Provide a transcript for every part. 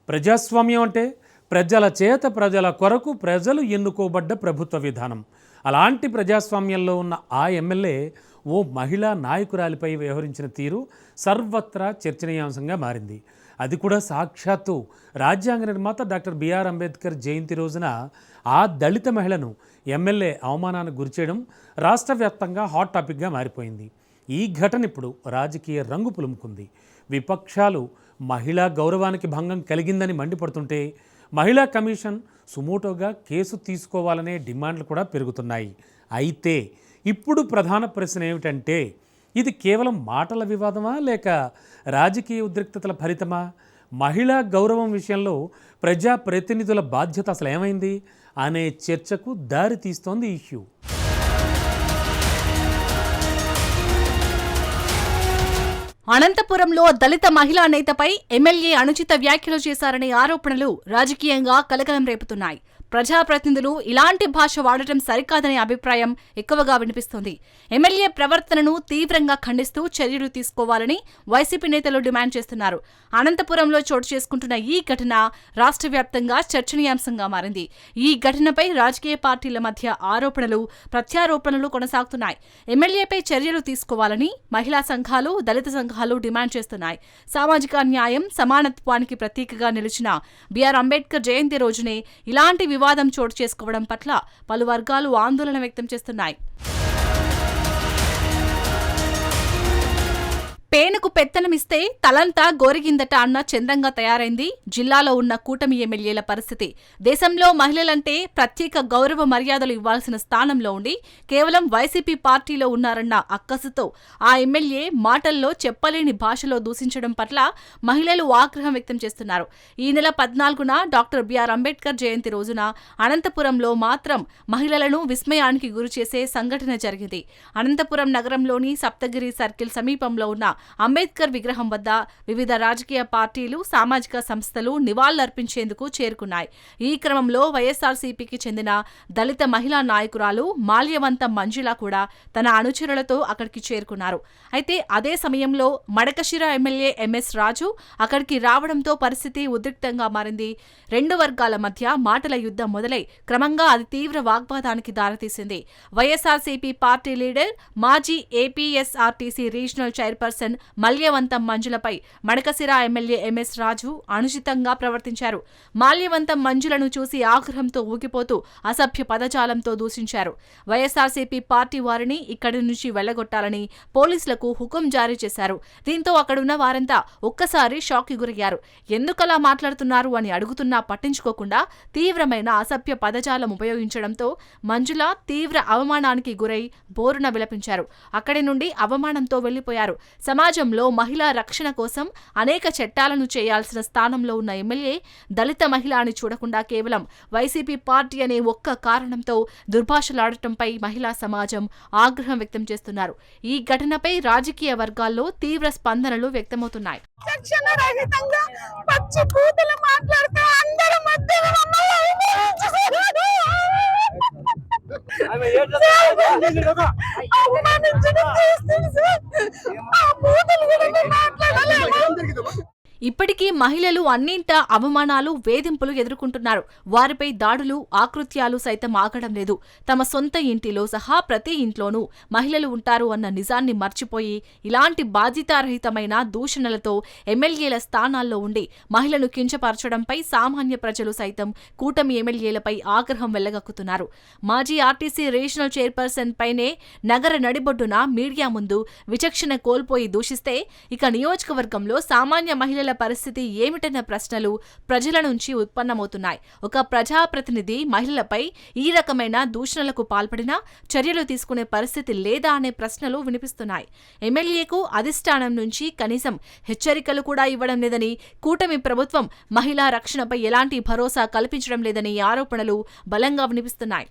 ప్రజాస్వామ్యం అంటే ప్రజల చేత ప్రజల కొరకు ప్రజలు ఎన్నుకోబడ్డ ప్రభుత్వ విధానం. అలాంటి ప్రజాస్వామ్యంలో ఉన్న ఆ ఎమ్మెల్యే ఓ మహిళా నాయకురాలిపై వ్యవహరించిన తీరు సర్వత్రా చర్చనీయాంశంగా మారింది. అది కూడా సాక్షాత్తు రాజ్యాంగ నిర్మాత డాక్టర్ బిఆర్ అంబేద్కర్ జయంతి రోజున ఆ దళిత మహిళను ఎమ్మెల్యే అవమానానికి గురిచేయడం రాష్ట్ర వ్యాప్తంగా హాట్ టాపిక్గా మారిపోయింది. ఈ ఘటన ఇప్పుడు రాజకీయ రంగు పులుముకుంది. విపక్షాలు మహిళా గౌరవానికి భంగం కలిగిందని మండిపడుతుంటే మహిళా కమిషన్ సుమోటోగా కేసు తీసుకోవాలనే డిమాండ్లు కూడా పెరుగుతున్నాయి. అయితే ఇప్పుడు ప్రధాన ప్రశ్న ఏమిటంటే, ఇది కేవలం మాటల వివాదమా లేక రాజకీయ ఉద్రిక్తతల ఫలితమా? మహిళా గౌరవం విషయంలో ప్రజాప్రతినిధుల బాధ్యత అసలు ఏమైంది అనే చర్చకు దారి తీస్తోంది ఈ ఇష్యూ. అనంతపురంలో దళిత మహిళా నేతపై ఎమ్మెల్యే అనుచిత వ్యాఖ్యలు చేశారనే ఆరోపణలు రాజకీయంగా కలకలం రేపుతున్నాయి. ప్రజాప్రతినిధులు ఇలాంటి భాష వాడటం సరికాదనే అభిప్రాయం ఎక్కువగా వినిపిస్తోంది. ఎమ్మెల్యే ప్రవర్తనను తీవ్రంగా ఖండిస్తూ చర్యలు తీసుకోవాలని వైసీపీ నేతలు డిమాండ్ చేస్తున్నారు. అనంతపురంలో చోటు చేసుకుంటున్న ఈ ఘటన రాష్ట్ర వ్యాప్తంగా చర్చనీయాంశంగా మారింది. ఈ ఘటనపై రాజకీయ పార్టీల మధ్య ఆరోపణలు, ప్రత్యారోపణలు కొనసాగుతున్నాయి. ఎమ్మెల్యేపై చర్యలు తీసుకోవాలని మహిళా సంఘాలు, దళిత సంఘాలు డిమాండ్ చేస్తున్నాయి. సామాజిక న్యాయం, సమానత్వానికి ప్రతీకగా నిలిచిన బిఆర్ అంబేద్కర్ జయంతి రోజునే ఇలాంటి వివాదం చోటు చేసుకోవడం పట్ల పలు వర్గాలు ఆందోళన వ్యక్తం చేస్తున్నాయి. పేనుకు పెత్తనమిస్తే తలంతా గోరిగిందట అన్న చందంగా తయారైంది జిల్లాలో ఉన్న కూటమి ఎమ్మెల్యేల పరిస్థితి. దేశంలో మహిళలంటే ప్రత్యేక గౌరవ మర్యాదలు ఇవ్వాల్సిన స్థానంలో ఉండి కేవలం వైసీపీ పార్టీలో ఉన్నారన్న అక్కసుతో ఆ ఎమ్మెల్యే మాటల్లో చెప్పలేని భాషలో దూషించడం పట్ల మహిళలు ఆగ్రహం వ్యక్తం చేస్తున్నారు. ఈ నెల 14న డాక్టర్ బిఆర్ అంబేద్కర్ జయంతి రోజున అనంతపురంలో మాత్రం మహిళలను విస్మయానికి గురిచేసే సంఘటన జరిగింది. అనంతపురం నగరంలోని సప్తగిరి సర్కిల్ సమీపంలో ఉన్న అంబేద్కర్ విగ్రహం వద్ద వివిధ రాజకీయ పార్టీలు, సామాజిక సంస్థలు నివాళులర్పించేందుకు చేరుకున్నాయి. ఈ క్రమంలో వైఎస్ఆర్సీపీకి చెందిన దళిత మహిళా నాయకురాలు మాల్యవంతం మంజుల కూడా తన అనుచరులతో అక్కడికి చేరుకున్నారు. అయితే అదే సమయంలో మడకశిర ఎమ్మెల్యే ఎంఎస్ రాజు అక్కడికి రావడంతో పరిస్థితి ఉద్రిక్తంగా మారింది. రెండు వర్గాల మధ్య మాటల యుద్ధం మొదలై క్రమంగా అది తీవ్ర వాగ్వాదానికి దారితీసింది. వైఎస్ఆర్సీపీ పార్టీ లీడర్, మాజీ ఏపీఎస్ఆర్టీసీ రీజనల్ చైర్పర్సన్ మాల్యవంతం మంజులపై మడకశిర ఎమ్మెల్యే ఎంఎస్ రాజు అనుచితంగా ప్రవర్తించారు. మాల్యవంతం మంజులను చూసి ఆగ్రహంతో ఊగిపోతూ అసభ్య పదజాలంతో దూషించారు. వైఎస్ఆర్సీపీ పార్టీ వారిని ఇక్కడి నుంచి వెళ్లగొట్టాలని పోలీసులకు హుకుం జారీ చేశారు. దీంతో అక్కడున్న వారంతా ఒక్కసారి షాక్కి గురయ్యారు. ఎందుకలా మాట్లాడుతున్నారు అని అడుగుతున్నా పట్టించుకోకుండా తీవ్రమైన అసభ్య పదజాలం ఉపయోగించడంతో మంజుల తీవ్ర అవమానానికి గురై బోరున విలపించారు. అక్కడి నుండి అవమానంతో వెళ్లిపోయారు. సమాజంలో మహిళా రక్షణ కోసం అనేక చట్టాలను చేయాల్సిన స్థానంలో ఉన్న ఎమ్మెల్యే దళిత మహిళ అని చూడకుండా కేవలం వైసీపీ పార్టీ అనే ఒక్క కారణంతో దుర్భాషలాడటంపై మహిళా సమాజం ఆగ్రహం వ్యక్తం చేస్తున్నారు. ఈ ఘటనపై రాజకీయ వర్గాల్లో తీవ్ర స్పందనలు వ్యక్తమవుతున్నాయి. ఇప్పటికీ మహిళలు అన్నింటా అవమానాలు, వేధింపులు ఎదుర్కొంటున్నారు. వారిపై దాడులు, ఆకృత్యాలు సైతం ఆగడం లేదు. తమ సొంత ఇంటిలో సహా ప్రతి ఇంట్లోనూ మహిళలు ఉంటారు అన్న నిజాన్ని మర్చిపోయి ఇలాంటి బాధ్యతారహితమైన దూషణలతో ఎమ్మెల్యేల స్థానాల్లో ఉండి మహిళను కించపరచడంపై సామాన్య ప్రజలు సైతం కూటమి ఎమ్మెల్యేలపై ఆగ్రహం వెళ్లగక్కుతున్నారు. మాజీ ఆర్టీసీ రీజనల్ చైర్పర్సన్ పైనే నగర నడిబొడ్డున మీడియా ముందు విచక్షణ కోల్పోయి దూషిస్తే ఇక నియోజకవర్గంలో సామాన్య మహిళల పరిస్థితి ఏమిటన్న ప్రశ్నలు ప్రజల నుంచి ఉత్పన్నమవుతున్నాయి. ఒక ప్రజాప్రతినిధి మహిళలపై ఈ రకమైన దూషణలకు పాల్పడినా చర్యలు తీసుకునే పరిస్థితి లేదా అనే ప్రశ్నలు వినిపిస్తున్నాయి. ఎమ్మెల్యేకు అధిష్టానం నుంచి కనీసం హెచ్చరికలు కూడా ఇవ్వడం లేదని, కూటమి ప్రభుత్వం మహిళా రక్షణపై ఎలాంటి భరోసా కల్పించడం లేదని ఆరోపణలు బలంగా వినిపిస్తున్నాయి.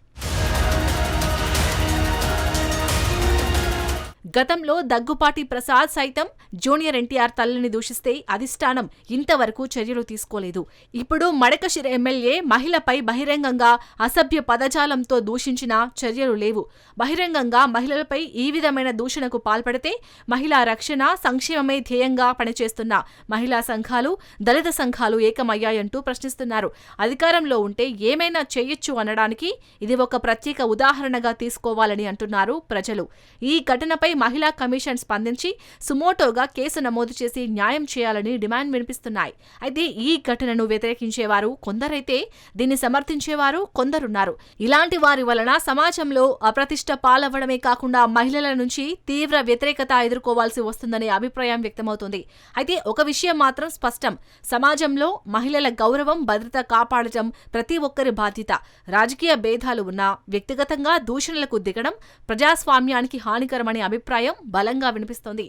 గతంలో దగ్గుపాటి ప్రసాద్ సైతం జూనియర్ ఎన్టీఆర్ తల్లిని దూషిస్తే అధిష్టానం ఇంతవరకు చర్యలు తీసుకోలేదు. ఇప్పుడు మడకశిర ఎమ్మెల్యే మహిళపై బహిరంగంగా అసభ్య పదజాలంతో దూషించినా చర్యలు లేవు. బహిరంగంగా మహిళలపై ఈ విధమైన దూషణకు పాల్పడితే మహిళా రక్షణ, సంక్షేమమే ధ్యేయంగా పనిచేస్తున్న మహిళా సంఘాలు, దళిత సంఘాలు ఏకమయ్యాయంటూ ప్రశ్నిస్తున్నారు. అధికారంలో ఉంటే ఏమైనా చేయొచ్చు అనడానికి ఇది ఒక ప్రత్యేక ఉదాహరణగా తీసుకోవాలని అంటున్నారు ప్రజలు. ఈ ఘటనపై మహిళా కమిషన్ స్పందించి సుమోటోగా కేసు నమోదు చేసి న్యాయం చేయాలని డిమాండ్ వినిపిస్తున్నాయి. అయితే ఈ ఘటనను వ్యతిరేకించేవారు కొందరైతే దీన్ని సమర్థించేవారు కొందరున్నారు. ఇలాంటి వారి వలన సమాజంలో అప్రతిష్ట పాలవ్వడమే కాకుండా మహిళల నుంచి తీవ్ర వ్యతిరేకత ఎదుర్కోవాల్సి వస్తుందనే అభిప్రాయం వ్యక్తమవుతుంది. అయితే ఒక విషయం మాత్రం స్పష్టం, సమాజంలో మహిళల గౌరవం, భద్రత కాపాడటం ప్రతి ఒక్కరి బాధ్యత. రాజకీయ భేదాలు ఉన్నా వ్యక్తిగతంగా దూషణలకు దిగడం ప్రజాస్వామ్యానికి హానికరమనే అభిప్రాయం బలంగా వినిపిస్తోంది.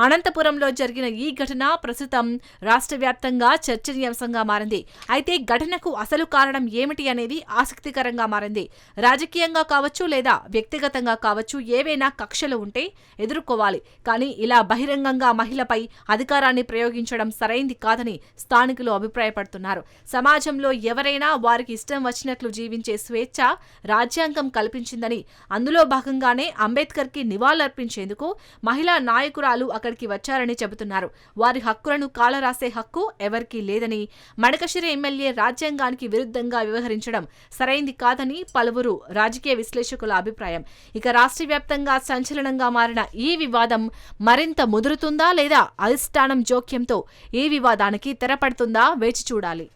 అనంతపురంలో జరిగిన ఈ ఘటన ప్రస్తుతం రాష్ట్ర వ్యాప్తంగా చర్చనీయాంశంగా మారింది. అయితే ఘటనకు అసలు కారణం ఏమిటి అనేది ఆసక్తికరంగా మారింది. రాజకీయంగా కావచ్చు లేదా వ్యక్తిగతంగా కావచ్చు, ఏవైనా కక్షలు ఉంటే ఎదుర్కోవాలి. కానీ ఇలా బహిరంగంగా మహిళపై అధికారాన్ని ప్రయోగించడం సరైంది కాదని స్థానికులు అభిప్రాయపడుతున్నారు. సమాజంలో ఎవరైనా వారికి ఇష్టం వచ్చినట్లు జీవించే స్వేచ్ఛ రాజ్యాంగం కల్పించిందని, అందులో భాగంగానే అంబేద్కర్కి నివాళులర్పించేందుకు మహిళా నాయకురాలు అక్కడికి వచ్చారని చెబుతున్నారు. వారి హక్కులను కాలరాసే హక్కు ఎవరికీ లేదని, మడకశిర ఎమ్మెల్యే రాజ్యాంగానికి విరుద్ధంగా వ్యవహరించడం సరైంది కాదని పలువురు రాజకీయ విశ్లేషకుల అభిప్రాయం. ఇక రాష్ట్ర వ్యాప్తంగా సంచలనంగా మారిన ఈ వివాదం మరింత ముదురుతుందా లేదా అధిష్టానం జోక్యంతో ఈ వివాదానికి తెరపడుతుందా వేచి చూడాలి.